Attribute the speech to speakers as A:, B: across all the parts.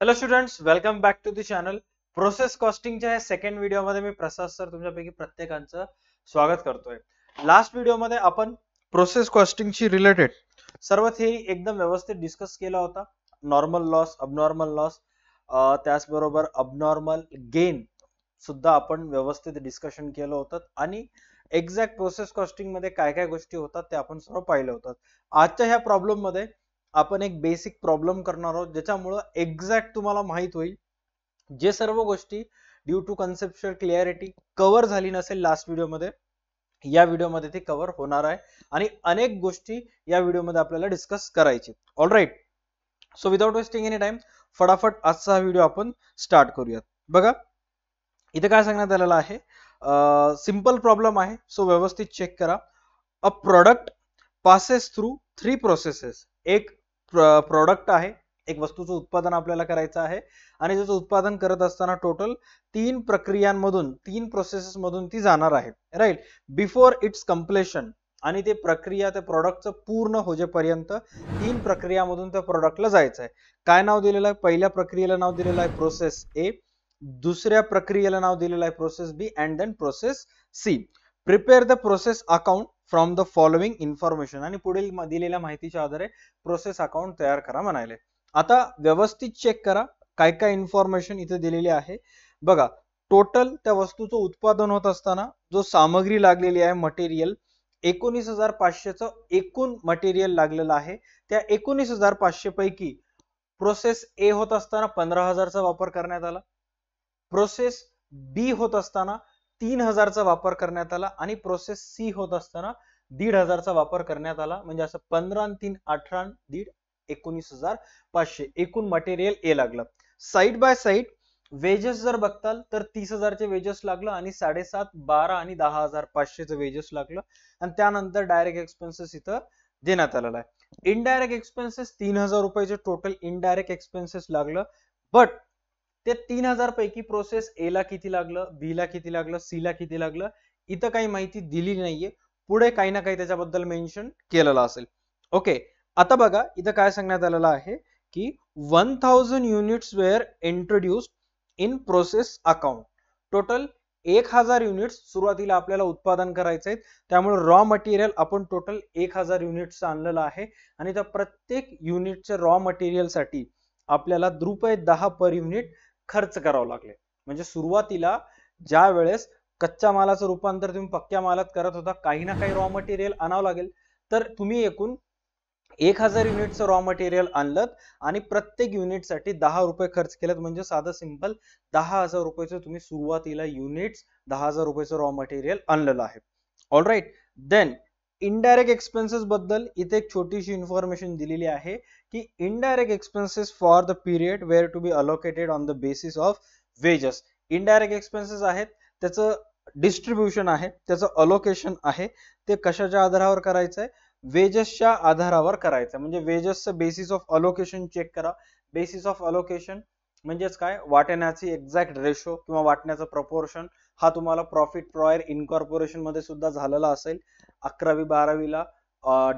A: Hello students, welcome back to the channel. Process कॉस्टिंगच्या या second व्हिडिओमध्ये मी प्रसाद सर तुमच्यापैकी प्रत्येकांचं स्वागत करतोय. लास्ट व्हिडिओमध्ये आपण प्रोसेस कॉस्टिंगशी रिलेटेड सर्व थिअरी एकदम व्यवस्थित डिस्कस केला होता. नॉर्मल लॉस, अबनॉर्मल लॉस, त्याचबरोबर अबनॉर्मल गेन सुद्धा आपण व्यवस्थित डिस्कशन केलं होतं आणि एक्झॅक्ट प्रोसेस कॉस्टिंग मध्ये काय काय गोष्टी होतात ते आपण सर्व पाहिलं होतं. आजच्या ह्या प्रॉब्लेम मध्ये आपण एक बेसिक प्रॉब्लेम करणार आहोत, ज्याच्यामुळे एक्झॅक्ट तुम्हाला माहित होईल जे सर्व गोष्टी due to conceptual clarity cover झाली नसेल लास्ट व्हिडिओमध्ये, या व्हिडिओमध्ये ती कव्हर होणार आहे आणि अनेक गोष्टी या व्हिडिओमध्ये आपल्याला डिस्कस करायची. All right, so without wasting any time फटाफट आजचा हा व्हिडिओ आपण स्टार्ट करूयात. बघा इथे काय सांगण्यात आलेलं आहे, सिंपल प्रॉब्लेम आहे, सो व्यवस्थित चेक करा. A product passes through 3 processes. एक प्रोडक्ट आहे, एक वस्तूचं उत्पादन आपल्याला करायचं आहे आणि त्याचं उत्पादन करत असताना टोटल 3 प्रक्रियांमधून 3 प्रोसेसेस मधून ती जाणार आहे, राईट. बिफोर इट्स कम्प्लेशन, आणि ते प्रक्रिया त्या प्रोडक्टचं पूर्ण होजेपर्यंत 3 प्रक्रियामधून त्या प्रोडक्टला जायचं आहे. काय नाव दिलेलं आहे? पहिल्या प्रक्रियेला नाव दिलेलं आहे प्रोसेस ए, दुसऱ्या प्रक्रियेला नाव दिलेलं आहे process B and then process C. Prepare the process account from the following information, आणि पुढील दिलेल्या माहितीच्या आधारे प्रोसेस अकाउंट तयार करा म्हणाले. आता व्यवस्थित चेक करा काय काय इन्फॉर्मेशन इथे दिलेली आहे. बघा, टोटल त्या वस्तूचं उत्पादन होत असताना जो सामग्री लागलेली आहे, मटेरियल 19,500चं एकूण मटेरियल लागलेलं आहे. त्या 19,500 पैकी प्रोसेस ए होत असताना 15,000चा वापर करण्यात आला, प्रोसेस बी होत असताना 3,000चा वापर करण्यात आला आणि प्रोसेस सी होत असताना 1,500चा वापर करण्यात आला. म्हणजे असं 15 आणि 3 18 1.5 19,500 एकूण मटेरियल ए लागलं. साइड बाय साइड वेजेस जर बघताल तर 30,000चे वेजेस लागलं आणि 7.5 12 आणि 10,500चे वेजेस लागलं आणि त्यानंतर डायरेक्ट एक्सपेन्सेस इथं देण्यात आलेला आहे. इनडायरेक्ट एक्सपेन्सेस 3,000 रुपयाचे टोटल इनडायरेक्ट एक्सपेन्सेस लागलं. बट ते 3,000 पैकी प्रोसेस ए ला किती लागलं, बी ला किती लागलं, सी ला किती लागलं, इथं काही माहिती दिली नाहीये. पुढे काही ना काही त्याच्याबद्दल मेन्शन केलेलं असेल. ओके, आता बघा इथं काय सांगण्यात आलेलं आहे की 1,000 units were introduced in process account. Total 1,000 units सुरुवातीला आपल्याला उत्पादन करायचे आहेत, त्यामुळे रॉ मटेरियल आपण टोटल 1,000 युनिट्स आणलेलं आहे आणि त्या प्रत्येक युनिटच्या रॉ मटेरियल साठी आपल्याला ₹10 पर युनिट खर्च करावं लागले. म्हणजे सुरुवातीला ज्या वेळेस कच्च्या मालाचं रूपांतर तुम्ही पक्क्या मालात करत होता, काही ना काही रॉ मटेरियल आणावं लागेल. तर तुम्ही एकूण 1,000 युनिटचं रॉ मटेरियल आणलं आणि प्रत्येक युनिट साठी ₹10 खर्च केलेत. म्हणजे साधं सिंपल 10,000 रुपयाचं तुम्ही सुरुवातीला युनिट्स 10,000 रुपयाचं रॉ मटेरियल आणलेलं आहे. All right, then indirect expenses बद्दल इथे एक छोटीशी इन्फॉर्मेशन दिलेली आहे की indirect expenses for the period were to be allocated on the basis of wages. Indirect expenses आहेत, त्याचं डिस्ट्रीब्युशन आहे, त्याचं अलोकेशन आहे, ते कशाच्या आधारावर करायचं आहे? वेजेसच्या आधारावर करायचं. म्हणजे वेजेसचं बेसिस ऑफ अलोकेशन चेक करा. बेसिस ऑफ अलोकेशन म्हणजेच काय? वाटण्याची एक्झॅक्ट रेशो किंवा वाटण्याचं प्रपोर्शन हा तुम्हाला प्रॉफिट प्रायर इनकॉर्पोरेशन मध्ये सुद्धा झालेला असेल. 11वी 12वीला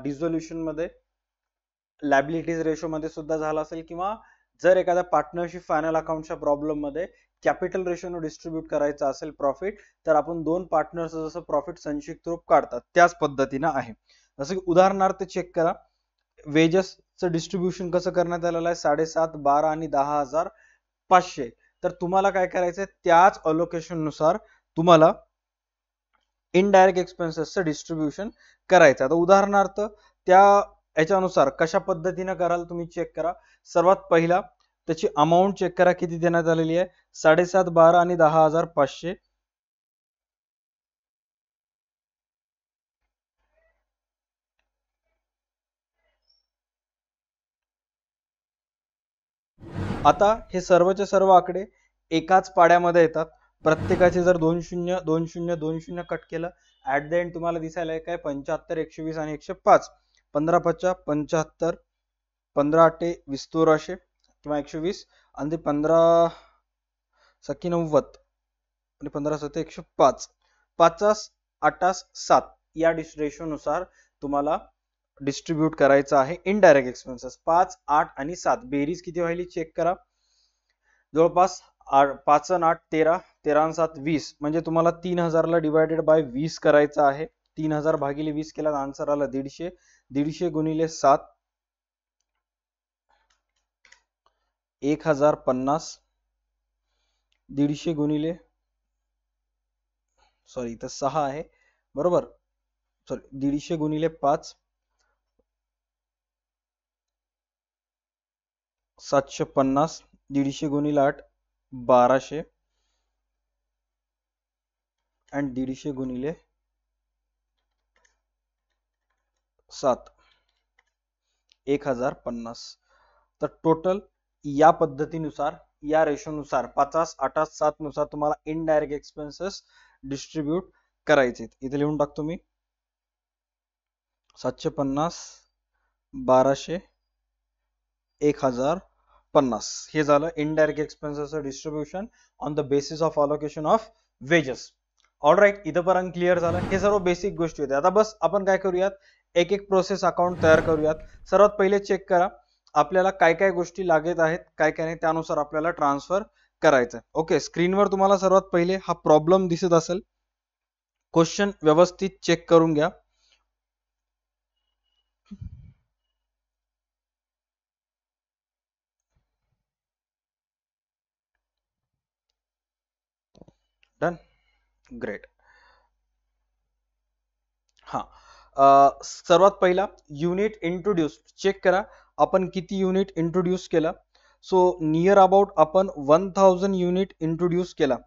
A: डिझोल्युशन मध्ये लायबिलिटीज रेशो मध्ये सुद्धा झाला असेल, किंवा जर एखाद्या पार्टनरशिप फायनल अकाउंटच्या प्रॉब्लेम मध्ये कॅपिटल रेशोने डिस्ट्रीब्यूट करायचं असेल प्रॉफिट, तर आपण 2 पार्टनर्स जसं प्रॉफिट संक्षिप्त रूप काढतात त्याच पद्धतीनं आहे. जसं की उदाहरणार्थ चेक करा, वेजेसचं डिस्ट्रीब्युशन कसं करण्यात आलेलं आहे, 7.5 12 आणि 10,500. तर तुम्हाला काय करायचंय, त्याच अलोकेशन नुसार तुम्हाला इनडायरेक्ट एक्सपेन्सेसचं डिस्ट्रीब्युशन करायचं. आता उदाहरणार्थ त्या याच्यानुसार कशा पद्धतीने कराल तुम्ही चेक करा. सर्वात पहिला त्याची अमाऊंट चेक करा किती देण्यात आलेली आहे, 7.5 12 आणि 10,500. आता हे सर्वचे सर्व आकडे एकाच पाड्यामध्ये येतात. प्रत्येकाचे जर 2 0 2 0 2 0 कट केलं, ऍट द एंड तुम्हाला दिसायला काय 75 120 आणि 105. 15 5 75, 15 8 20 84 किंवा 120 आणि 15 सकी 90 आणि 15 7 105. 50 8 7 या रेशो नुसार तुम्हाला डिस्ट्रीब्यूट करायचं आहे इनडायरेक्ट एक्सपेन्सेस. 5 8 आणि 7 बेरीज किती व्हायली चेक करा. जवळपास 5 आणि 8 13, 13 आणि 7 20, म्हणजे तुम्हाला 3000 ला डिवायडेड बाय 20 करायचं आहे. 3000 भागिले 20 केला तर आन्सर आला 150. 150 गुणिले 7 1050. 150 गुणिले सॉरी इथं 6 आहे बरोबर, सॉरी 150 गुणिले 5 750. 150 गुणिले 8 1200 आणि 150 गुणिले 7 1050. तर टोटल या पद्धतीनुसार, या रेशोनुसार 50 80 7 नुसार तुम्हाला इनडायरेक्ट एक्सपेन्सेस डिस्ट्रीब्यूट करायचे. इथे लिहून टाकतो मी 750 1200 1050. हे झालं इनडायरेक्ट एक्सपेन्सेसचं distribution on the basis of allocation of wages. Alright, इथंपर्यंत क्लिअर झालं. हे सर्व बेसिक गोष्टी होत्या. आता बस आपण काय करूयात, एक एक प्रोसेस अकाउंट तयार करूयात. सर्वात पहिले चेक करा आपल्याला काय काय गोष्टी लागत आहेत, काय काय नाही, त्यानुसार आपल्याला ट्रान्सफर करायचं. ओके, स्क्रीनवर तुम्हाला सर्वात पहिले हा प्रॉब्लेम दिसत असेल. क्वेश्चन व्यवस्थित चेक करून घ्या. Done, great. हा, सर्वात पहिला युनिट इंट्रोड्यूस चेक करा आपण किती युनिट इंट्रोड्यूस केला. सो नियर अबाउट आपण 1000 युनिट इंट्रोड्यूस केला.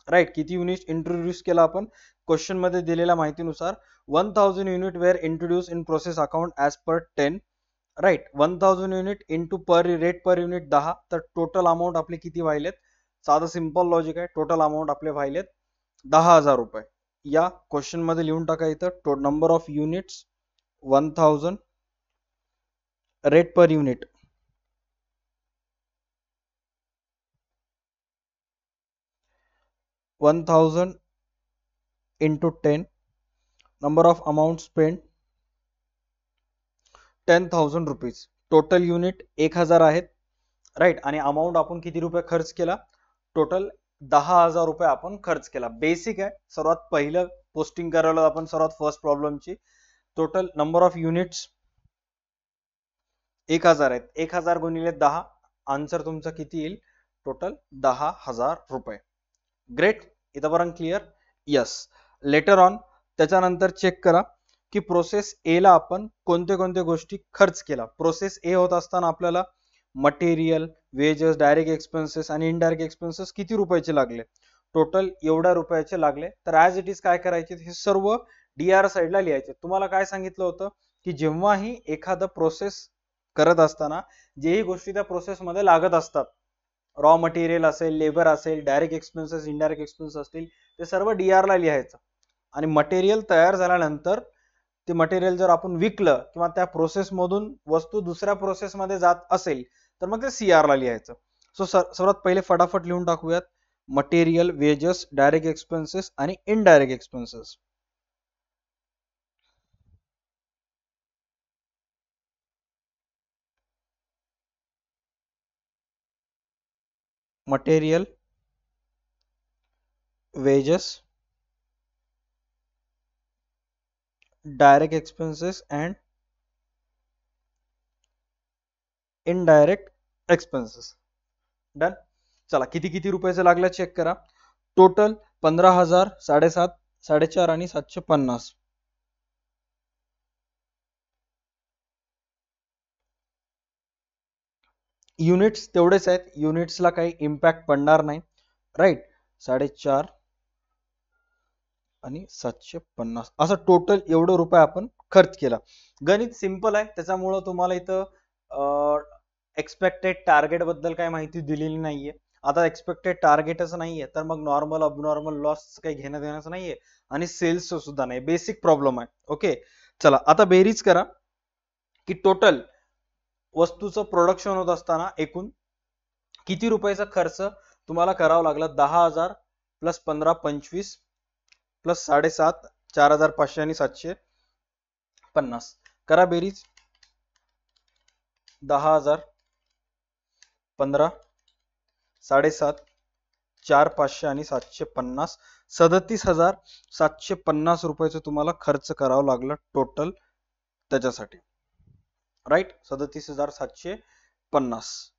A: राईट, किती युनिट इंट्रोड्यूस केला आपण, क्वेश्चन मध्ये दिलेल्या माहितीनुसार 1000 unit were introduce in process account as per 10. Right, 1000 unit into per rate per unit 10, तर टोटल अमाऊंट आपले किती व्हायलेत. साधं सिंपल लॉजिक आहे, टोटल अमाऊंट आपले व्हायलेत 10,000 रुपये. या क्वेश्चन मध्ये लिहून टाका इथं number of units 1000, rate per unit 1000 into 10, number of amount spent 10,000 rupees. Total unit 1000 आहेत. राईट, आणि अमाऊंट आपण किती रुपये खर्च केला, टोटल 10,000 रुपये आपण खर्च केला. बेसिक आहे. सर्वात पहिलं पोस्टिंग करायला आपण सर्वात फर्स्ट प्रॉब्लेमची टोटल नंबर ऑफ युनिट्स 1000 आहेत. 1000 गुणिले 10, आन्सर तुमचा किती येईल, टोटल 10,000 रुपये. ग्रेट, इथपर्यंत क्लिअर. यस, लेटर ऑन त्याच्यानंतर चेक करा की प्रोसेस ए ला आपण कोणते कोणते गोष्टी खर्च केला. प्रोसेस ए होत असताना आपल्याला मटेरियल, वेजेस, डायरेक्ट एक्सपेन्सेस आणि इनडायरेक्ट एक्सपेन्सेस किती रुपयाचे लागले, टोटल एवढ्या रुपयाचे लागले. तर ॲज इट इज काय करायचे, हे सर्व डीआर साईडला लिहायचे. तुम्हाला काय सांगितलं होतं की जेव्हाही एखादं प्रोसेस करत असताना जेही गोष्टी त्या प्रोसेसमध्ये लागत असतात, रॉ मटेरियल असेल, लेबर असेल, डायरेक्ट एक्सपेन्सेस, इनडायरेक्ट एक्सपेन्सेस असतील, ते सर्व डीआर ला लिहायचं. आणि मटेरियल तयार झाल्यानंतर ते मटेरियल जर आपण विकलं किंवा त्या प्रोसेसमधून वस्तू दुसऱ्या प्रोसेसमध्ये जात असेल तर मग ते सीआर ला लिहायचं. सो सर्वात पहिले फटाफट लिहून टाकूयात मटेरियल, वेजेस, डायरेक्ट एक्सपेन्सेस आणि indirect expenses. Material, wedges, direct expenses and indirect expenses. Done. चला, किती किती रुपयाचं लागलं चेक करा. टोटल 15,000, 7.5, 4.5 आणि 750. युनिट्स तेवढेच आहेत, युनिट्सला काही इम्पॅक्ट पडणार नाही. राईट, 4.5 आणि 750 असं टोटल एवढं रुपये आपण खर्च केला. गणित सिंपल आहे, त्याच्यामुळं तुम्हाला इथं एक्सपेक्टेड टार्गेट बद्दल काही माहिती दिलेली नाहीये. आता एक्सपेक्टेड टार्गेटच नाहीये तर मग नॉर्मल अबनॉर्मल लॉस काही घेणं देण्याचं नाहीये आणि सेल्स सुद्धा नाही. बेसिक प्रॉब्लेम आहे. ओके, चला आता बेरीज करा की टोटल वस्तूचं प्रोडक्शन होत असताना एकूण किती रुपयाचा खर्च तुम्हाला करावा लागला. 10,000 प्लस 15 25 प्लस 7.5 4,500 आणि 750. करा बेरीज. 10,000 15 7.5, 4, 500 आणि 750, 37,750 रुपयाचं तुम्हाला खर्च करावा लागला टोटल त्याच्यासाठी. राईट, 37,750.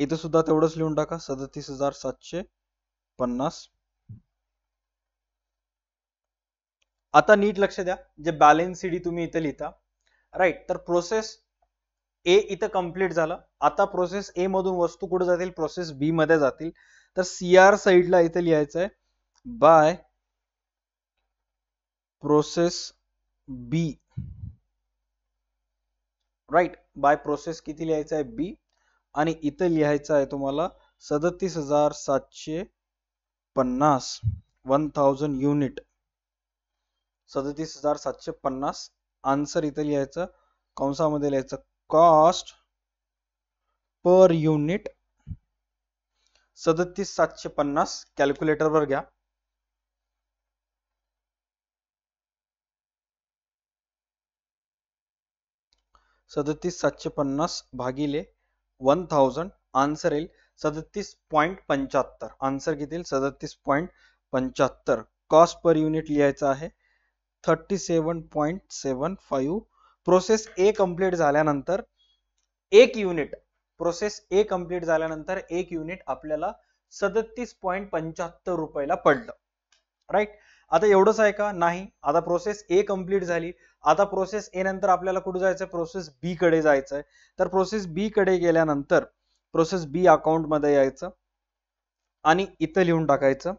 A: इथं सुद्धा तेवढंच लिहून टाका, 37,750. आता नीट लक्ष द्या, जे बॅलन्स शीट तुम्ही इथे लिहिता. राईट, तर प्रोसेस ए इथं कंप्लीट झालं. आता प्रोसेस ए मधून वस्तू कुठे जातील, प्रोसेस बी मध्ये जातील. तर सीआर साइडला इथे लिहायचं आहे by process B. Right, by process किती लिहायचं आहे, बी. आणि इथे लिहायचं आहे तुम्हाला 37,750, 1000 युनिट. 37,750 आन्सर इथे लिहायचं, कंसामध्ये लिहायचं कॉस्ट पर युनिट 37,750. कॅल्क्युलेटर वर घ्या. $37,750 भागिले 1000 आन्सर येईल 37.75. आन्सर किती येईल, 37.75. कॉस्ट पर युनिट लिहायचं आहे 37.75. प्रोसेस ए कंप्लीट झाल्यानंतर एक युनिट, प्रोसेस ए कंप्लीट झाल्यानंतर एक युनिट आपल्याला 37.75 रुपयाला पडलं. राईट, आता एवढंच आहे का, नाही. आता प्रोसेस ए कंप्लीट झाली. आता प्रोसेस ए नंतर आपल्याला कुठे जायचं, प्रोसेस बी कडे जायचंय. तर प्रोसेस बी कडे गेल्यानंतर प्रोसेस बी अकाउंट मध्ये यायचं आणि इथं लिहून टाकायचं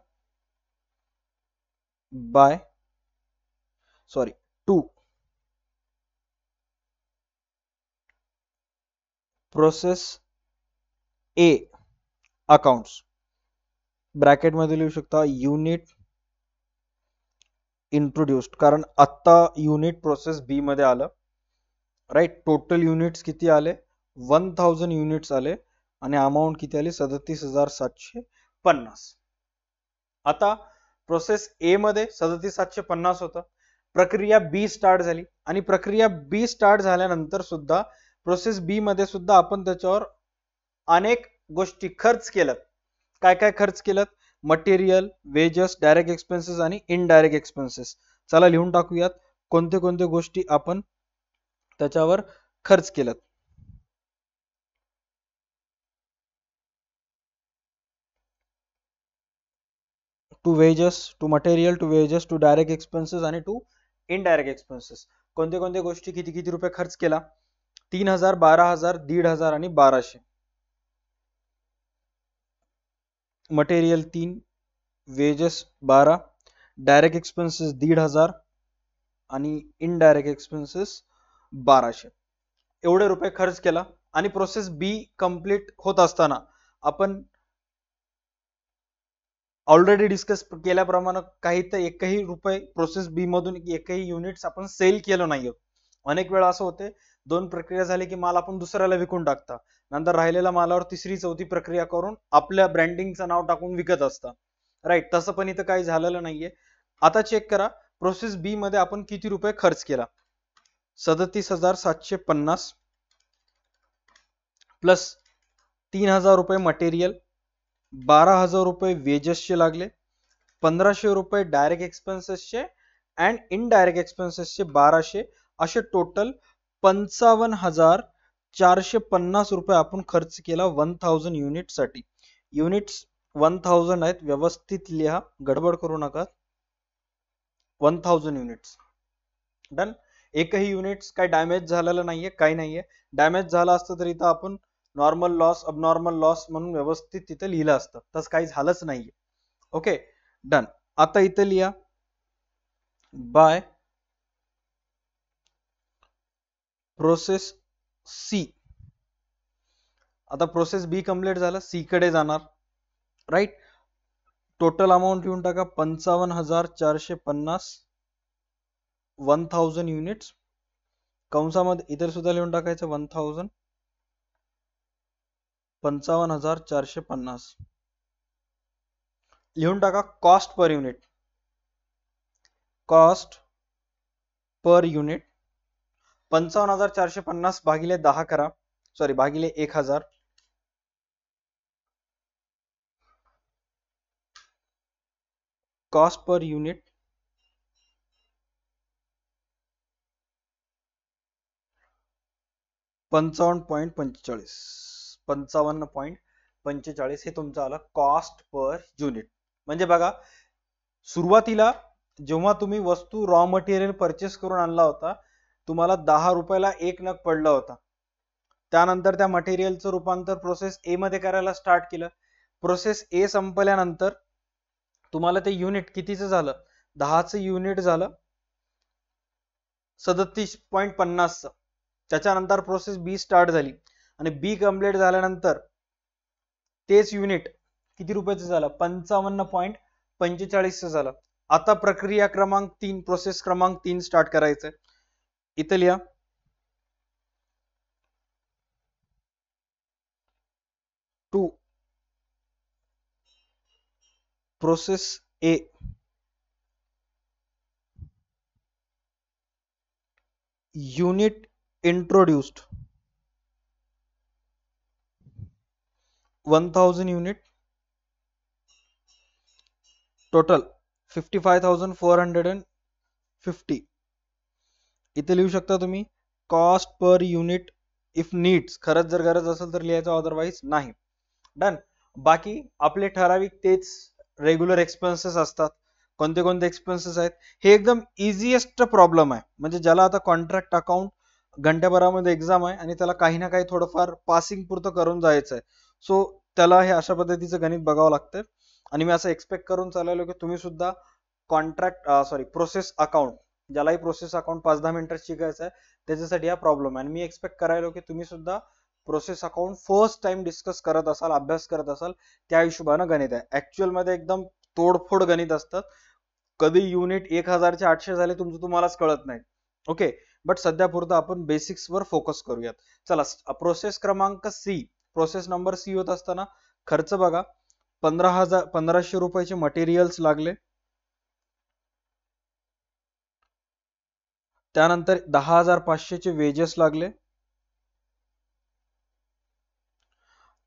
A: by two process A accounts, bracket मध्ये लिहू शकता युनिट इंट्रोड्युस्ड, कारण आता युनिट प्रोसेस बी मध्ये आलं. राईट, टोटल युनिट्स किती आले, 1000 युनिट्स आले आणि अमाऊंट किती आली, 37,750. आता प्रोसेस ए मध्ये 37,750 होतं. प्रक्रिया बी स्टार्ट झाली आणि प्रक्रिया बी स्टार्ट झाल्यानंतर सुद्धा प्रोसेस बी मध्ये सुद्धा आपण त्याच्यावर अनेक गोष्टी खर्च केल्यात. काय काय खर्च केलं, मटेरियल, वेजेस, डायरेक्ट एक्सपेन्सेस आणि इनडायरेक्ट एक्सपेन्सेस. चला लिहून टाकूयात कोणते कोणते गोष्टी आपण त्याच्यावर खर्च केलं. To wages, to material, to wages, to direct expenses आणि टू इनडायरेक्ट एक्सपेन्सेस. कोणते कोणते गोष्टी किती किती रुपये खर्च केला, 3,000, 12,000, 1,500 आणि 1200. मटेरियल 3, वेजेस 12, डायरेक्ट एक्सपेन्सेस 1,500 आणि इनडायरेक्ट एक्सपेन्सेस 1200. एवढे रुपये खर्च केला. आणि प्रोसेस बी कंप्लीट होत असताना आपण ऑलरेडी डिस्कस केल्याप्रमाणे काही तर एकही रुपये प्रोसेस बी मधून एकही युनिट्स आपण सेल केलं नाहीये. अनेक वेळा असं होते, दोन प्रक्रिया झाली की माल आपण दुसऱ्याला विकून टाकता, नंतर राहिलेल्या मालावर तिसरी चौथी प्रक्रिया करून आपल्या ब्रँडिंगचं नाव टाकून विकत असता. राईट, तसं पण इथं काही झालेलं नाहीये. आता चेक करा प्रोसेस बी मध्ये आपण किती रुपये खर्च केला, 37,750 प्लस 3,000 रुपये मटेरियल, 12,000 रुपये वेजेसचे लागले, 1,500 रुपये डायरेक्ट एक्सपेन्सेसचे अँड इनडायरेक्ट एक्सपेन्सेसचे 1200, असे टोटल 55,450 रुपये आपण खर्च केला 1000 युनिट साठी. युनिट्स 1000 आहेत, व्यवस्थित लिहा, गडबड करू नका. 1000 युनिट्स डन. एकही युनिट्स काही डॅमेज झालेलं नाहीये, काही नाहीये. डॅमेज झालं असतं तर इथं आपण नॉर्मल लॉस, अबनॉर्मल लॉस म्हणून व्यवस्थित तिथे लिहिलं असतं, तसं काही झालंच नाहीये. Okay done. आता इथे लिहा बाय प्रोसेस सी. आता प्रोसेस बी कंप्लीट झालं, सी कडे जाणार. राईट, टोटल अमाऊंट लिहून टाका 55,450, 1000 युनिट्स. कंसामध्ये इतर सुद्धा लिहून टाकायचं 1000, 55,450 लिहून टाका. Cost per unit, cost per unit 55,450 भागिले 10 करा, सॉरी भागिले 1000. कॉस्ट पर युनिट 55.45 हे तुमचं आलं कॉस्ट पर युनिट. म्हणजे बघा, सुरुवातीला जेव्हा तुम्ही वस्तू रॉ मटेरियल परचेस करून आणला होता, तुम्हाला 10 रुपयाला एक नग पडला होता. त्यानंतर त्या मटेरियलचं रूपांतर प्रोसेस ए मध्ये करायला स्टार्ट केलं. प्रोसेस ए संपल्यानंतर तुम्हाला ते युनिट कितीचं झालं, 10चं युनिट झालं 37.50. त्याच्यानंतर प्रोसेस बी स्टार्ट झाली आणि बी कंप्लीट झाल्यानंतर तेच युनिट किती रुपयाचं झालं, 55.45 झालं. आता प्रक्रिया क्रमांक 3, प्रोसेस क्रमांक 3 स्टार्ट करायचंय. इथं लिहा to process A unit introduced 1000 unit, total 55,450. इथे लिहू शकता तुम्ही cost per unit if needs, खरंच जर गरज असेल तर लिहायचं, अदरवाइज नाही. डन. बाकी आपले ठराविक तेच रेग्युलर एक्सपेन्सेस असतात. कोणते कोणते एक्सपेन्सेस आहेत, हे एकदम इझिएस्ट प्रॉब्लेम आहे. म्हणजे ज्याला आता कॉन्ट्रॅक्ट अकाउंट घंट्याभरामध्ये एक्झाम आहे आणि त्याला काही ना काही थोडंफार पासिंग पुरतं करून जायचं आहे, सो त्याला हे अशा पद्धतीचं गणित बघावं लागतं. आणि मी असं एक्सपेक्ट करून चालवलो की तुम्ही सुद्धा प्रोसेस अकाउंट, ज्यालाही प्रोसेस अकाउंट 5-10 मिनिटात शिकायचं आहे, त्याच्यासाठी हा प्रॉब्लेम आहे. आणि मी एक्सपेक्ट करायलो की तुम्ही सुद्धा process account first time discuss करत असाल, अभ्यास करत असाल, त्या हिशोबानं गणित आहे. ऍक्च्युअल मध्ये एकदम तोडफोड गणित असतात. कधी युनिट 1800 झाले तुमचं तुम्हालाच कळत नाही. ओके, बट सध्या पुरतं आपण बेसिक्स वर फोकस करूयात. चला, प्रोसेस क्रमांक सी, प्रोसेस नंबर सी होत असताना खर्च बघा, 1500 रुपयाचे मटेरियल्स लागले. त्यानंतर 10,500 चे वेजेस लागले.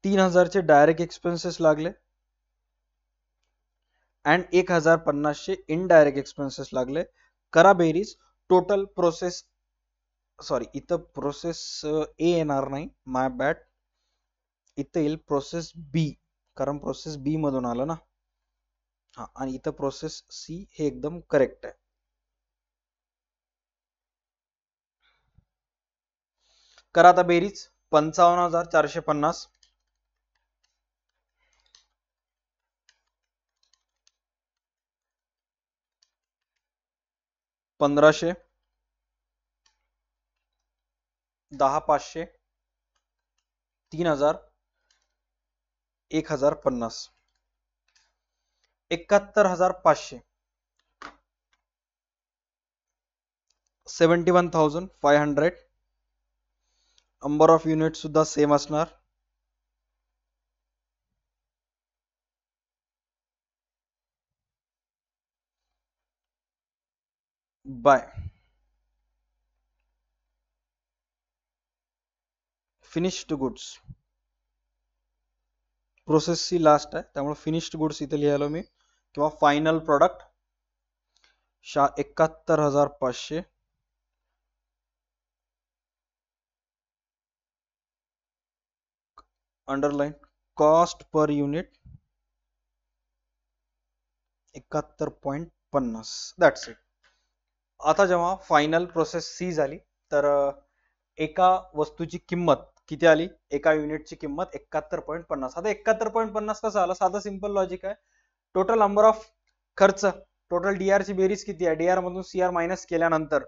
A: 3,000 चे डायरेक्ट एक्सपेन्सेस लागले अँड 1,050 चे इनडायरेक्ट एक्सपेन्सेस लागले. करा बेरीज. टोटल प्रोसेस, सॉरी इथं प्रोसेस ए येणार नाही, माय बॅड, इथं येईल प्रोसेस बी, कारण प्रोसेस बी मधून आलं ना. हा, आणि इथं प्रोसेस सी हे एकदम करेक्ट आहे. करा आता बेरीज. 55,450 1500 10,500 3,000 1,050 71,500 71,500. नंबर ऑफ युनिट सुद्धा सेम असणार. By finished goods. Process C last आहे, त्यामुळे फिनिश्ड गुड्स इथे लिहायला मी, किंवा final product 71,500 underline cost per unit 71.50. That's it. आता जेव्हा फायनल प्रोसेस सी झाली तर एका वस्तूची किंमत किती आली, एका युनिटची किंमत 71.50. आता 71.50 कसं आलं, साधं सिंपल लॉजिक आहे. टोटल नंबर ऑफ खर्च, टोटल डीआर ची बेरीज किती आहे, डीआर मधून सीआर मायनस केल्यानंतर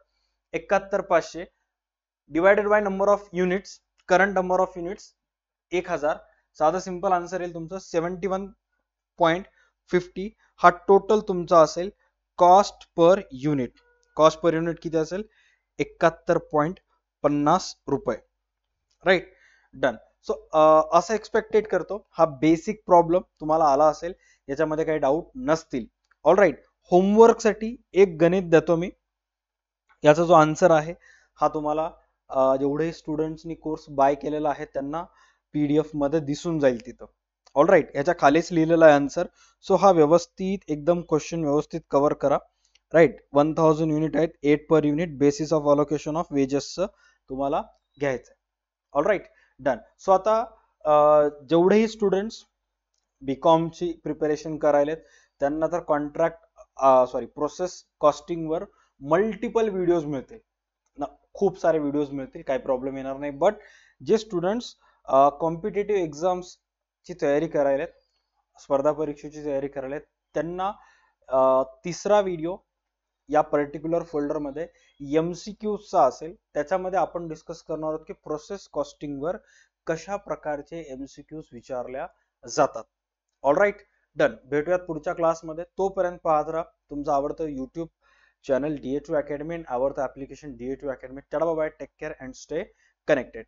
A: 71,500 divided by number of units, current number of units 1,000. साधं सिंपल आन्सर येईल तुमचं 71.50. हा टोटल तुमचा असेल cost per unit. Cost per unit किती असेल, 71.50 रुपये. Right, done. सो असं एक्सपेक्टेड करतो हा बेसिक प्रॉब्लेम तुम्हाला आला असेल, याच्यामध्ये काही डाऊट नसतील. ऑल राईट, होमवर्क साठी एक गणित देतो मी. याचा जो आन्सर आहे हा तुम्हाला जेवढे स्टुडंट्सनी कोर्स बाय केलेला आहे त्यांना PDF मध्ये दिसून जाईल तिथं. ऑल राईट, ह्याच्या खालीच लिहिलेला आहे आन्सर. सो हा व्यवस्थित एकदम क्वेश्चन व्यवस्थित कव्हर करा. राईट, 1000 युनिट आहेत, 8 per unit, basis of allocation of वेजेसचं तुम्हाला घ्यायचं आहे. All right, done. सो आता जेवढेही स्टुडंट्स बीकॉमची प्रिपरेशन करायलेत त्यांना तर प्रोसेस कॉस्टिंगवर मल्टिपल व्हिडिओज मिळतील ना, खूप सारे व्हिडिओज मिळतील, काही प्रॉब्लेम येणार नाही. बट जे स्टुडंट्स कॉम्पिटेटिव्ह एक्झाम्सची तयारी करायलेत, स्पर्धा परीक्षेची तयारी करायलेत, त्यांना तिसरा व्हिडिओ या पर्टिक्युलर फोल्डरमध्ये MCQचा असेल. त्याच्यामध्ये आपण डिस्कस करणार आहोत की प्रोसेस कॉस्टिंगवर कशा प्रकारचे MCQs विचारल्या जातात. All right, done. भेटूयात पुढच्या क्लासमध्ये. तोपर्यंत पाहत राहा तुमचं आवडतं युट्यूब चॅनल DA2 अकॅडमी, आवडतं application DA2 academy. Tata bye, take care and stay connected.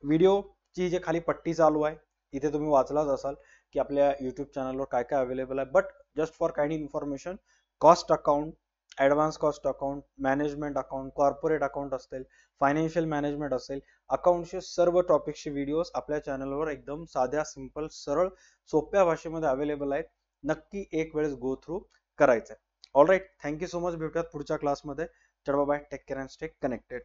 A: व्हिडिओची जे खाली पट्टी चालू आहे इथे तुम्ही वाचलाच असाल की आपल्या युट्यूब चॅनलवर काय काय अवेलेबल आहे. But just for kind information, cost account, advance cost account, management account, corporate account असेल, फायनान्शियल मॅनेजमेंट असेल, अकाउंटचे सर्व टॉपिक्सचे व्हिडिओज आपल्या चॅनलवर एकदम साध्या, सिंपल, सरळ, सोप्या भाषेमध्ये अवेलेबल आहेत. नक्की एक वेळेस गो थ्रू करायचं आहे. All right, thank you so much. भेटूयात पुढच्या क्लासमध्ये. चढवा bye, take care and stay connected.